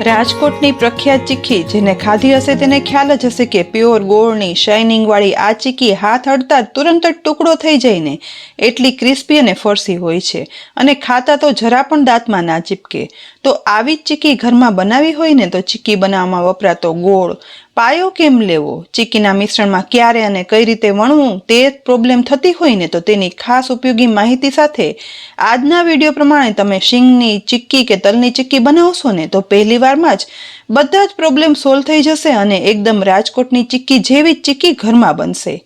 રાજકોટની પ્રખ્યાત ચીક્કી જેને ખાધી હશે તેને ખ્યાલ જ હશે કે પ્યોર ગોળની શાઇનિંગ વાળી આ ચીક્કી હાથ અડતા તુરંત જ ટુકડો થઈ જાય ને એટલી ક્રિસ્પી અને ફરસી હોય છે અને ખાતા તો જરા પણ દાંતમાં ના ચીપકે। તો આવી જ ચીક્કી ઘરમાં બનાવી હોય ને તો ચીક્કી બનાવવામાં વપરાતો ગોળ પાયો કેમ લેવો, ચીક્કીના મિશ્રણમાં ક્યારે અને કઈ રીતે વણવું તે પ્રોબ્લેમ થતી હોય ને તો તેની ખાસ ઉપયોગી માહિતી સાથે આજના વિડીયો પ્રમાણે તમે શીંગની ચીક્કી કે તલની ચીક્કી બનાવશો ને તો પહેલી વારમાં જ બધા જ પ્રોબ્લેમ સોલ્વ થઈ જશે અને એકદમ રાજકોટની ચીક્કી જેવી જ ચીક્કી ઘરમાં બનશે।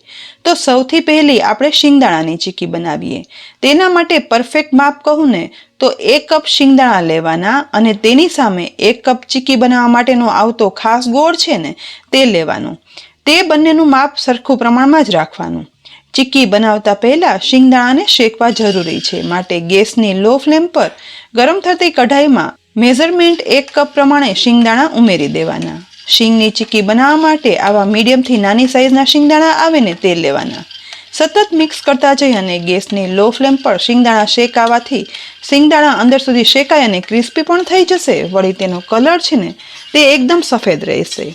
તો સૌથી પહેલી આપણે શિંગદાણાની ચીક્કી બનાવીએ। તેના માટે પરફેક્ટ માપ કહું ને તો 1 કપ શિંગદાણા લેવાના અને તેની સામે 1 કપ ચીક્કી બનાવવા માટેનો આવતો ખાસ ગોળ છે ને તે લેવાનું। તે બંનેનું માપ સરખું પ્રમાણમાં જ રાખવાનું। ચીક્કી બનાવતા પહેલા શિંગદાણાને શેકવા જરૂરી છે, માટે ગેસની લો ફ્લેમ પર ગરમ થતી કઢાઈમાં મેઝરમેન્ટ 1 કપ પ્રમાણે શિંગદાણા ઉમેરી દેવાના। શીંગની ચીક્કી બનાવવા માટે આવા મીડિયમથી નાની સાઈઝના શિંગદાણા આવે ને તે લેવાના। સતત મિક્સ કરતા જઈ અને ગેસની લો ફ્લેમ પર શિંગદાણા શેકાવાથી શિંગદાણા અંદર સુધી શેકાય અને ક્રિસ્પી પણ થઈ જશે, વળી તેનો કલર છે ને તે એકદમ સફેદ રહેશે।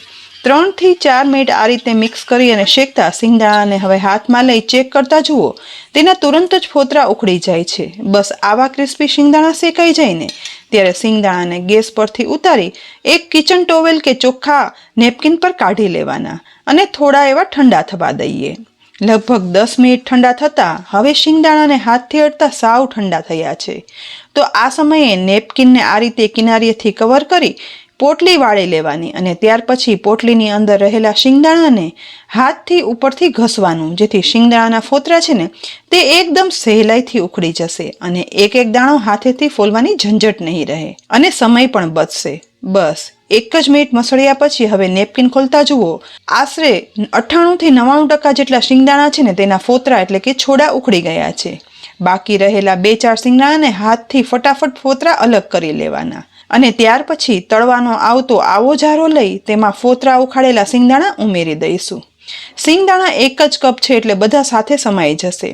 3 થી 4 મિનિટ આ રીતે મિક્સ કરી અને શેકતા શિંગદાણાને હવે હાથમાં લઈ ચેક કરતા જુઓ, તેના તુરંત જ ફોતરા ઉખડી જાય છે। બસ આવા ક્રિસ્પી શિંગદાણા શેકાઈ જાય ને ત્યારે શિંગદાણાને ગેસ પરથી ઉતારી એક કિચન ટોવેલ કે ચોખ્ખા નેપકિન પર કાઢી લેવાના અને થોડા એવા ઠંડા થવા દઈએ। લગભગ 10 મિનિટ ઠંડા થતા હવે શિંગદાણાને હાથથી અડતા સાવ ઠંડા થયા છે। તો આ સમયે નેપકિનને આ રીતે કિનારીએથી કવર કરી પોટલી વાળી લેવાની અને ત્યાર પછી પોટલીની અંદર રહેલા શિંગદાણાને હાથથી ઉપરથી ઘસવાનું, જેથી શિંગદાણાના ફોતરા છે ને તે એકદમ સહેલાઈથી ઉખડી જશે અને એક એક દાણો હાથેથી ફોલવાની ઝંઝટ નહીં રહે અને સમય પણ બચશે। બસ 1 જ મિનિટ મસળ્યા પછી હવે નેપકિન ખોલતા જુઓ, આશરે 98 થી 99% જેટલા શિંગદાણા છે ને તેના ફોતરા એટલે કે છોડા ઉખડી ગયા છે। બાકી રહેલા 2-4 શિંગદાણાને હાથથી ફટાફટ ફોતરા અલગ કરી લેવાના અને ત્યાર પછી તળવાનો આવતો આવો જારો લઈ તેમાં ફોતરા ઉખાડેલા શિંગદાણા ઉમેરી દઈશું। શિંગદાણા 1 જ કપ છે એટલે બધા સાથે સમાઈ જશે।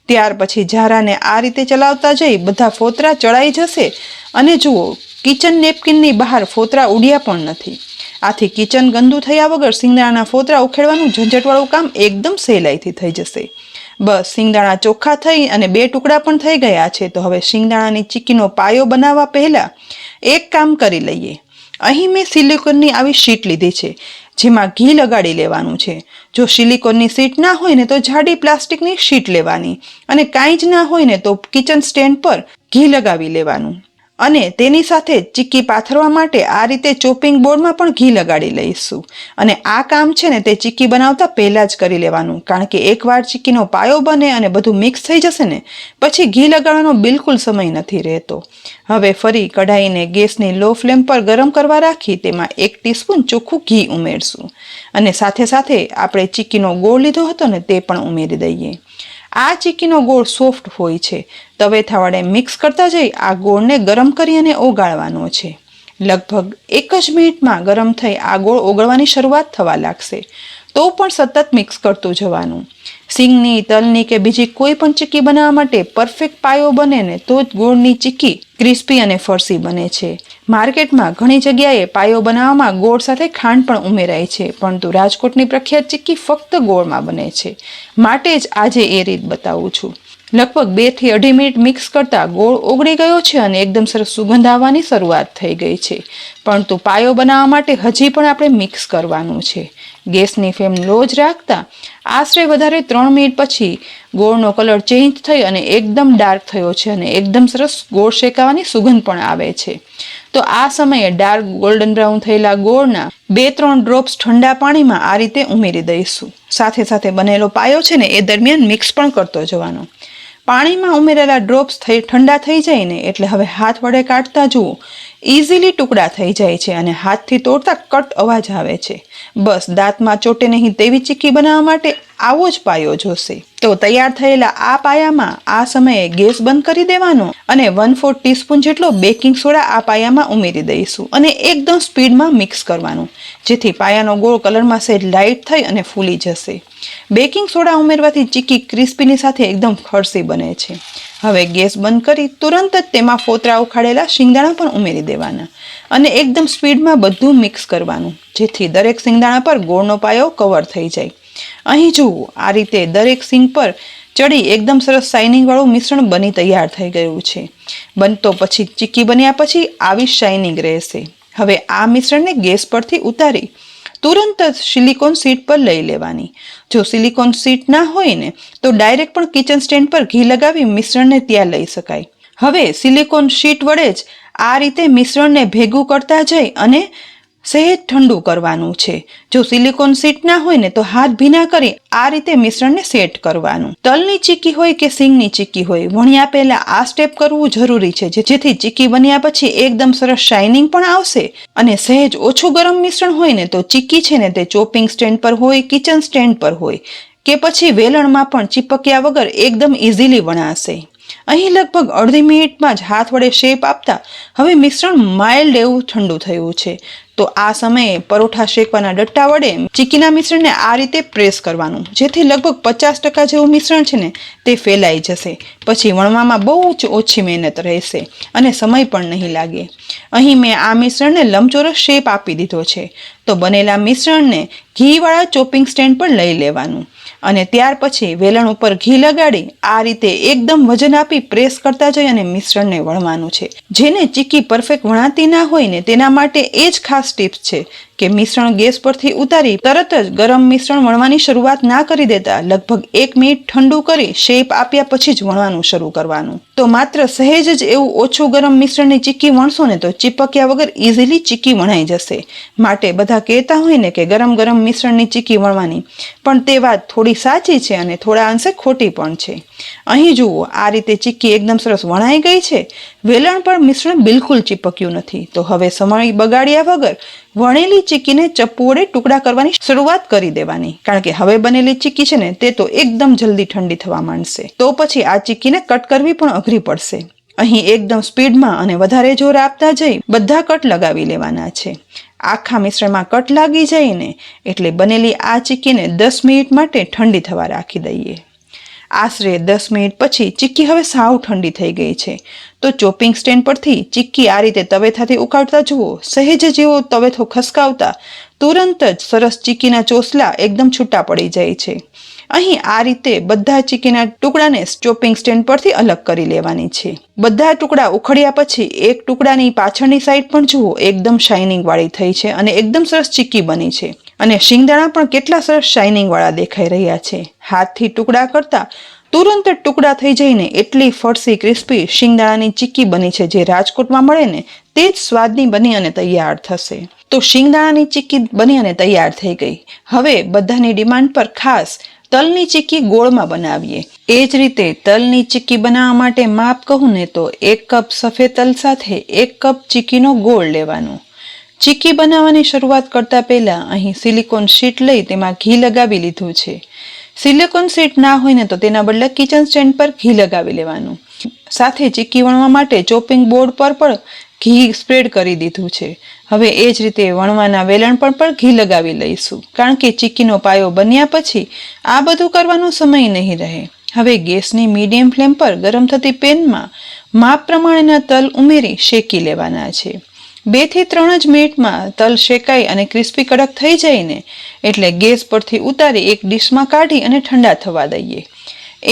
ત્યાર પછી જારાને આ રીતે ચલાવતા જઈ બધા ફોતરા ચડાઈ જશે અને જુઓ કિચન નેપકિનની બહાર ફોતરા ઉડ્યા પણ નથી। આથી કિચન ગંદુ થયા વગર શિંગદાણાના ફોતરા ઉખેડવાનું ઝંઝટવાળું કામ એકદમ સહેલાઈથી થઈ જશે। બસ શિંગદાણા ચોખ્ખા થઈ અને 2 ટુકડા પણ થઈ ગયા છે। તો હવે શિંગદાણાની ચીક્કીનો પાયો બનાવવા પહેલા એક કામ કરી લઈએ। અહીં મેં સિલિકોનની આવી શીટ લીધી છે જેમાં ઘી લગાડી લેવાનું છે। જો સિલિકોનની શીટ ના હોય ને તો જાડી પ્લાસ્ટિકની શીટ લેવાની અને કાંઈ જ ના હોય ને તો કિચન સ્ટેન્ડ પર ઘી લગાવી લેવાનું અને તેની સાથે ચીક્કી પાથરવા માટે આ રીતે ચોપિંગ બોર્ડમાં પણ ઘી લગાડી લઈશું। અને આ કામ છે ને તે ચીક્કી બનાવતા પહેલા જ કરી લેવાનું, કારણ કે એકવાર ચીક્કીનો પાયો બને અને બધું મિક્સ થઈ જશે ને પછી ઘી લગાડવાનો બિલકુલ સમય નથી રહેતો। હવે ફરી કઢાઈને ગેસની લો ફ્લેમ પર ગરમ કરવા રાખી તેમાં 1 ટીસ્પૂન ચોખ્ખું ઘી ઉમેરશું અને સાથે સાથે આપણે ચીક્કીનો ગોળ લીધો હતો ને તે પણ ઉમેરી દઈએ। આ ચીક્કીનો ગોળ સોફ્ટ હોય છે, તવેથા વડે મિક્સ કરતા જઈ આ ગોળને ગરમ કરી અને ઓગાળવાનો છે। લગભગ 1 જ મિનિટમાં ગરમ થઈ આ ગોળ ઓગળવાની શરૂઆત થવા લાગશે, તો પણ સતત મિક્સ કરતું જવાનું। સિંગની, તલની કે બીજી કોઈ પણ ચીક્કી બનાવવા માટે પરફેક્ટ પાયો બને ને તો જ ગોળની ચીક્કી ક્રિસ્પી અને ફરસી બને છે। માર્કેટમાં ઘણી જગ્યાએ પાયો બનાવવામાં ગોળ સાથે ખાંડ પણ ઉમેરાય છે, પરંતુ રાજકોટની પ્રખ્યાત ચીક્કી ફક્ત ગોળમાં બને છે, માટે જ આજે એ રીત બતાવું છું। લગભગ 2 થી 2.5 મિનિટ મિક્સ કરતા ગોળ ઓગળી ગયો છે અને એકદમ સરસ સુગંધ આવવાની શરૂઆત થઈ ગઈ છે, પરંતુ પાયો બનાવવા માટે હજી પણ આપણે મિક્સ કરવાનું છે। ગેસની ફ્લેમ લો જ રાખતા આશરે વધારે 3 મિનિટ પછી ગોળનો કલર ચેન્જ થઈ અને એકદમ ડાર્ક થયો છે અને એકદમ સરસ ગોળ શેકાવાની સુગંધ પણ આવે છે। તો આ સમયે ડાર્ક ગોલ્ડન બ્રાઉન થયેલા ગોળના 2-3 ડ્રોપ્સ ઠંડા પાણીમાં આ રીતે ઉમેરી દઈશું। સાથે સાથે બનેલો પાયો છે ને એ દરમિયાન મિક્સ પણ કરતો જવાનો। પાણીમાં ઉમેરેલા ડ્રોપ્સ ઠંડા થઈ જાય ને એટલે હવે હાથ વડે કાઢતા જુઓ, ઇઝીલી ટુકડા થઈ જાય છે અને હાથથી તોડતા કટ અવાજ આવે છે। બસ દાંતમાં ચોટે નહીં તેવી ચીક્કી બનાવવા માટે આવો જ પાયો જોશે। તો તૈયાર થયેલા આ પાયામાં આ સમયે ગેસ બંધ કરી દેવાનો અને 1/4 ટીસ્પૂન જેટલો બેકિંગ સોડા આ પાયામાં ઉમેરી દઈશું અને એકદમ સ્પીડમાં મિક્સ કરવાનું, જેથી પાયાનો ગોળ કલરમાં સહેજ લાઇટ થઈ અને ફૂલી જશે। બેકિંગ સોડા ઉમેરવાથી ચીક્કી ક્રિસ્પીની સાથે એકદમ ખરસી બને છે। હવે ગેસ બંધ કરી તુરંત જ તેમાં ફોતરા ઉખાડેલા શિંગદાણા પણ ઉમેરી દેવાના અને એકદમ સ્પીડમાં બધું મિક્સ કરવાનું, જેથી દરેક સિંગદાણા પર ગોળનો પાયો કવર થઈ જાય. અહીં જુઓ, આ રીતે દરેક સિંગ પર ચડી એકદમ સરસ શાઇનિંગ વાળું મિશ્રણ બની તૈયાર થઈ ગયું છે. બનતો પછી ચીક્કી બન્યા પછી આવી શાઇનિંગ રહેશે. હવે આ મિશ્રણને ગેસ પરથી ઉતારી તુરંત જ સિલિકોન શીટ પર લઈ લેવાની. જો સિલિકોન શીટ ના હોય ને તો ડાયરેક્ટ પણ કિચન સ્ટેન્ડ પર ઘી લગાવી મિશ્રણને ત્યાં લઈ શકાય. હવે સિલિકોન શીટ વડે જ આ રીતે મિશ્રણને ભેગું કરતા જઈ અને સહેજ ઠંડુ કરવાનું છે. જો સિલિકોન શીટ ના હોય ને તો હાથ ભીના કરી આ રીતે મિશ્રણને સેટ કરવાનું. તલની ચીક્કી હોય કે સિંગની ચીક્કી હોય, વણ્યા પહેલા આ સ્ટેપ કરવું જરૂરી છે, જેથી ચીક્કી બન્યા પછી એકદમ સરસ શાઇનિંગ પણ આવશે. અને સહેજ ઓછું ગરમ મિશ્રણ હોય ને તો ચીક્કી છે ને તે ચોપિંગ સ્ટેન્ડ પર હોય, કિચન સ્ટેન્ડ પર હોય કે પછી વેલણમાં પણ ચીપક્યા વગર એકદમ ઇઝીલી વણાશે. અહીં લગભગ અડધી મિનિટમાં જ હાથ વડે શેપ આપતા હવે મિશ્રણ માઇલ્ડ એવું ઠંડુ થયું છે. તો આ સમયે પરોઠા શેકવાના ડટ્ટા વડે ચીક્કીના મિશ્રણને આ રીતે પ્રેસ કરવાનું, જેથી લગભગ 50% જેવું મિશ્રણ છે ને તે ફેલાઈ જશે. પછી વણવામાં બહુ જ ઓછી મહેનત રહેશે અને સમય પણ નહીં લાગે. અહીં મેં આ મિશ્રણને લંબચોરસ શેપ આપી દીધો છે. તો બનેલા મિશ્રણને ઘીવાળા ચોપિંગ સ્ટેન્ડ પર લઈ લેવાનું અને ત્યાર પછી વેલણ ઉપર ઘી લગાડી આ રીતે એકદમ વજન આપી પ્રેસ કરતા જઈ અને મિશ્રણને વણવાનું છે. જેને ચીક્કી પરફેક્ટ વણાતી ના હોય ને તેના માટે એ જ ખાસ ટિપ્સ છે કે મિશ્રણ ગેસ પરથી ઉતારી તરત જ ગરમ મિશ્રણ વણવાની શરૂઆત ના કરી દેતા લગભગ 1 મિનિટ ઠંડુ કરી શેપ આપ્યા પછી જ વણવાનું શરૂ કરવાનું. તો માત્ર સહેજ જ એવું ઓછું ગરમ મિશ્રણની ચીક્કી વણશો ને તો ચીપક્યા વગર ઇઝીલી ચીક્કી વણાઈ જશે. માટે બધા કહેતા હોય ને કે ગરમ ગરમ મિશ્રણની ચીક્કી વણવાની, પણ તે વાત થોડી સાચી છે અને થોડા અંશે ખોટી પણ છે. અહીં જુઓ, આ રીતે ચીક્કી એકદમ સરસ વણાઈ ગઈ છે. વેલણ પર મિશ્રણ બિલકુલ ચીપક્યું નથી. તો હવે સમય બગાડ્યા વગર વણેલી ચીક્કીને ચપ્પુ વડે ટુકડા કરવાની શરૂઆત કરી દેવાની, કારણ કે હવે બનેલી ચીક્કી છે ને તે તો એકદમ જલ્દી ઠંડી થવા માંડશે. તો પછી આ ચીક્કીને કટ કરવી પણ અઘરી પડશે. અહીં એકદમ સ્પીડમાં અને વધારે જોર આપતા જઈ બધા કટ લગાવી લેવાના છે. આખા મિશ્રણમાં કટ લાગી જાય ને એટલે બનેલી આ ચીક્કીને 10 મિનિટ માટે ઠંડી થવા રાખી દઈએ. આશરે 10 મિનિટ પછી ચીક્કી હવે સાવ ઠંડી થઈ ગઈ છે. તો ચોપિંગ સ્ટેન્ડ પરથી ચીક્કી આ રીતે તવેથાથી ઉકાળતા જુઓ. સહેજ જેવો તવેથો ખસકાવતા તુરંત જ સરસ ચીક્કીના ચોસલા એકદમ છૂટા પડી જાય છે. અહીં આ રીતે બધા ચીક્કીના ટુકડાને ચોપિંગ સ્ટેન્ડ પરથી અલગ કરી લેવાની છે. બધા ટુકડા ઉખડ્યા પછી એક ટુકડાની પાછળની સાઈડ પણ જુઓ એકદમ શાઇનિંગ વાળી થઈ છે અને એકદમ સરસ ચીક્કી બની છે. અને શિંગદાણા પણ કેટલા સરસ શાઇનિંગ વાળા દેખાઈ રહ્યા છે. હાથથી ટુકડા કરતા તુરંત ટુકડા થઈ જઈને એટલી ફરસી ક્રિસ્પી શિંગદાણાની ચીક્કી બની છે, જે રાજકોટમાં મળે ને તે જ સ્વાદની બની અને તૈયાર થશે. તો શિંગદાણાની ચીક્કી બની અને તૈયાર થઈ ગઈ. હવે બધાની ડિમાન્ડ પર ખાસ તલની ચીક્કી ગોળમાં બનાવીએ. એ જ રીતે તલની ચીક્કી બનાવવા માટે માપ કહું ને તો 1 કપ સફેદ તલ સાથે 1 કપ ચીક્કીનો ગોળ લેવાનો. ચીક્કી બનાવવાની શરૂઆત કરતા પહેલા અહીં સિલિકોન શીટ લઈ તેમાં ઘી લગાવી લીધું છે. સિલિકોન શીટ ના હોય ને તો તેના બદલે કિચન સ્ટેન્ડ પર ઘી લગાવી લેવાનું. સાથે ચીક્કી વણવા માટે ચોપિંગ બોર્ડ પર પણ ઘી સ્પ્રેડ કરી દીધું છે. હવે એ જ રીતે વણવાના વેલણ પર પણ ઘી લગાવી લઈશું, કારણ કે ચીક્કીનો પાયો બન્યા પછી આ બધું કરવાનો સમય નહીં રહે. હવે ગેસની મીડિયમ ફ્લેમ પર ગરમ થતી પેનમાં માપ પ્રમાણેના તલ ઉમેરી શેકી લેવાના છે. 2 થી 3 જ મિનિટમાં તલ શેકાઈ અને ક્રિસ્પી કડક થઈ જાય ને એટલે ગેસ પરથી ઉતારી એક ડીશમાં કાઢી અને ઠંડા થવા દઈએ.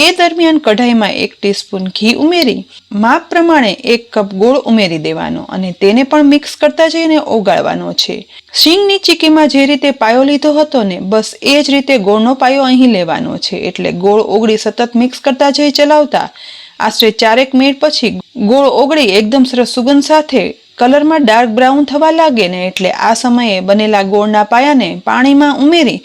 એ દરમિયાન કઢાઈમાં 1 ટીસ્પૂન ઘી ઉમેરી માપ પ્રમાણે 1 કપ ગોળ ઉમેરી દેવાનો અને તેને પણ મિક્સ કરતા જઈને ઓગાળવાનો છે. શીંગની ચીક્કીમાં જે રીતે પાયો લીધો હતો ને બસ એ જ રીતે ગોળનો પાયો અહીં લેવાનો છે. એટલે ગોળ ઓગળી સતત મિક્સ કરતા જઈ ચલાવતા આશરે 4 મિનિટ પછી ગોળ ઓગળી એકદમ સરસ સુગંધ સાથે કલરમાં ડાર્ક બ્રાઉન થવા લાગે ને એટલે આ સમયે બનેલા ગોળના પાયાને પાણીમાં ઉમેરી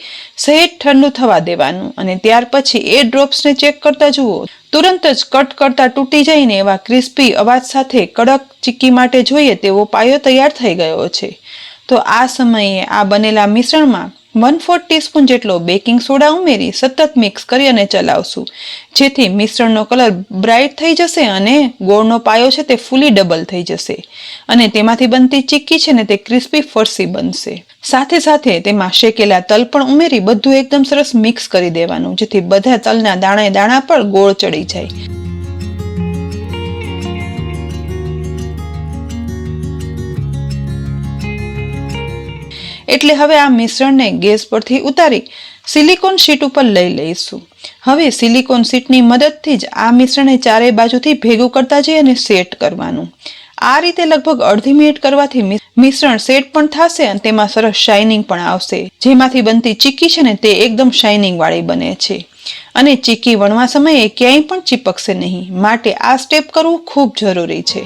સહેજ ઠંડુ થવા દેવાનું અને ત્યાર પછી એ ડ્રોપ્સને ચેક કરતા જુઓ. તુરંત જ કટ કરતા તૂટી જઈને એવા ક્રિસ્પી અવાજ સાથે કડક ચીક્કી માટે જોઈએ તેવો પાયો તૈયાર થઈ ગયો છે. તો આ સમયે આ બનેલા મિશ્રણમાં 1/4 ટીસ્પૂન જેટલો બેકિંગ સોડા ઉમેરી સતત મિક્સ કરી અને ચલાવશું, જેથી મિશ્રણનો કલર બ્રાઇટ થઈ જશે અને ગોળનો પાયો છે તે ફૂલી ડબલ થઈ જશે અને તેમાંથી બનતી ચીક્કી છે ને તે ક્રિસ્પી ફરસી બનશે. સાથે સાથે તેમાં શેકેલા તલ પણ ઉમેરી બધું એકદમ સરસ મિક્સ કરી દેવાનું, જેથી બધા તલના દાણા દાણા પર ગોળ ચડી જાય. એટલે હવે આ મિશ્રણને ગેસ પરથી ઉતારી સિલિકોન શીટ ઉપર લઈ લઈશું. હવે સિલિકોન શીટની મદદથી જ આ મિશ્રણને ચારે બાજુથી ભેગું કરતા જઈ અને સેટ કરવાનું. આ રીતે લગભગ અડધી મિનિટ કરવાથી મિશ્રણ સેટ પણ થશે અને તેમાં સરસ શાઇનિંગ પણ આવશે. જેમાંથી બનતી ચીક્કી છે ને તે એકદમ શાઇનિંગ વાળી બને છે અને ચીક્કી વણવા સમયે ક્યાંય પણ ચીપકશે નહીં. માટે આ સ્ટેપ કરવું ખૂબ જરૂરી છે.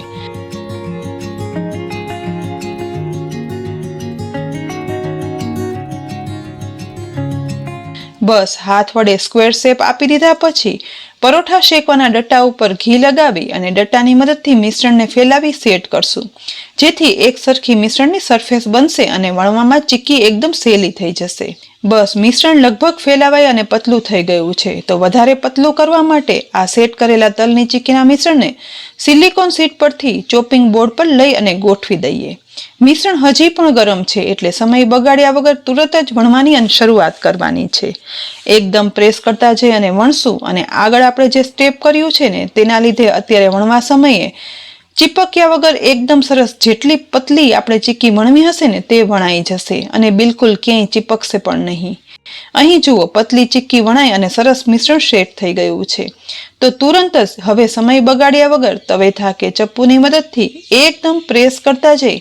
બસ હાથ વડે સ્ક્વેર શેપ આપી દીધા પછી પરોઠા શેકવાના ડટ્ટા ઉપર ઘી લગાવી અને ડટ્ટાની મદદથી મિશ્રણને ફેલાવી સેટ કરશું, જેથી એક સરખી મિશ્રણની સરફેસ બનશે અને વણવામાં ચીક્કી એકદમ સહેલી થઈ જશે. બસ મિશ્રણ લગભગ ફેલાવાય અને પતલું થઈ ગયું છે. તો વધારે પતલું કરવા માટે આ સેટ કરેલા તલની ચીક્કીના મિશ્રણને સિલિકોન શીટ પરથી ચોપિંગ બોર્ડ પર લઈ અને ગોઠવી દઈએ. મિશ્રણ હજી પણ ગરમ છે એટલે સમય બગાડ્યા વગર તુરત જ વણવાની અને શરૂઆત કરવાની છે. એકદમ પ્રેસ કરતા જઈ અને વણશું અને આગળ આપણે જે સ્ટેપ કર્યું છે ને તેના લીધે અત્યારે વણવા સમયે ચીપક્યા વગર એકદમ સરસ જેટલી પતલી આપણે ચીક્કી વણવી હશે ને તે વણાઈ જશે અને બિલકુલ ક્યાંય ચીપકશે પણ નહીં. અહીં જુઓ પતલી ચીક્કી વણાઈ અને સરસ મિશ્રણ સેટ થઈ ગયું છે. તો તુરંત જ હવે સમય બગાડ્યા વગર તવેથા કે ચપ્પુની મદદથી એકદમ પ્રેસ કરતા જઈ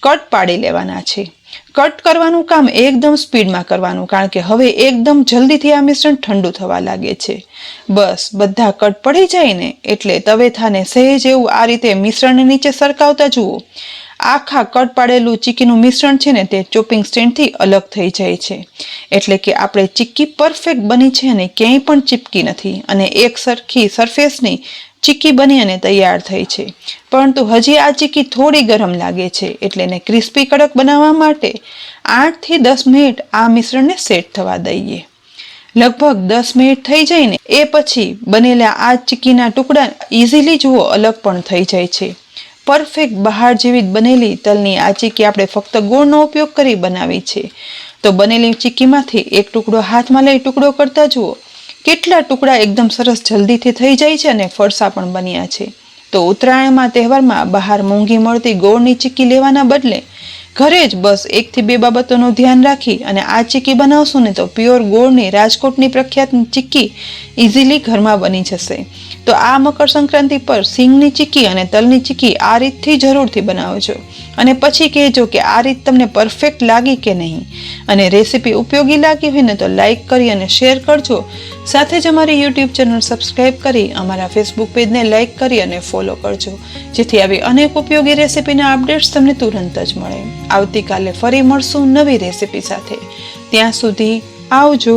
કટ પાડી લેવાના છે. કટ કરવાનું કામ એકદમ સ્પીડમાં કરવાનું, કારણ કે હવે એકદમ જલ્દીથી આ મિશ્રણ ઠંડુ થવા લાગે છે. બસ બધા કટ પડી જાય ને એટલે તવેથાને સહેજ એવું આ રીતે મિશ્રણને નીચે સરકાવતા જુઓ. આખા કટ પાડેલું ચીક્કીનું મિશ્રણ છે ને તે ચોપિંગ સ્ટેન્ડથી અલગ થઈ જાય છે. એટલે કે આપણે ચીક્કી પરફેક્ટ બની છે અને ક્યાંય પણ ચીપકી નથી અને એક સરખી સરફેસની ચીક્કી બની અને તૈયાર થઈ છે. પરંતુ હજી આ ચીક્કી થોડી ગરમ લાગે છે એટલે એને ક્રિસ્પી કડક બનાવવા માટે 8 થી 10 મિનિટ આ મિશ્રણને સેટ થવા દઈએ. લગભગ 10 મિનિટ થઈ જાય ને એ પછી બનેલા આ ચીક્કીના ટુકડા ઇઝીલી જુઓ અલગ પણ થઈ જાય છે. પરફેક્ટ બહાર જેવી બનેલી તલની આ ચીક્કી આપણે ફક્ત ગોળનો ઉપયોગ કરી બનાવી છે. તો બનેલી ચીક્કીમાંથી એક ટુકડો હાથમાં લઈ ટુકડો કરતા જુઓ કેટલા ટુકડા એકદમ સરસ જલ્દીથી થઈ જાય છે અને ફરસા પણ બન્યા છે. તો ઉત્તરાયણમાં તહેવારમાં બહાર મોંઘી મળતી ગોળની ચીક્કી લેવાના બદલે ઘરે જ બસ 1 થી 2 બાબતોનું ધ્યાન રાખી અને આ ચીક્કી બનાવશું ને તો પ્યોર ગોળની રાજકોટની પ્રખ્યાત ચીક્કી ઇઝીલી ઘરમાં બની જશે. તો આ મકર સંક્રાંતિ પર સિંગની ચીક્કી અને તલની ચીક્કી આ રીતથી જરૂરથી બનાવજો અને પછી કહેજો કે આ રીત તમને પરફેક્ટ લાગી કે નહીં. અને રેસીપી ઉપયોગી લાગી હોય ને તો લાઈક કરી અને શેર કરજો. સાથે જ અમારી યુટ્યુબ ચેનલ સબસ્ક્રાઈબ કરી અમારા ફેસબુક પેજને લાઈક કરી અને ફોલો કરજો, જેથી આવી અનેક ઉપયોગી રેસીપીના અપડેટ્સ તમને તુરંત જ મળે. આવતીકાલે ફરી મળશું નવી રેસીપી સાથે. ત્યાં સુધી આવજો.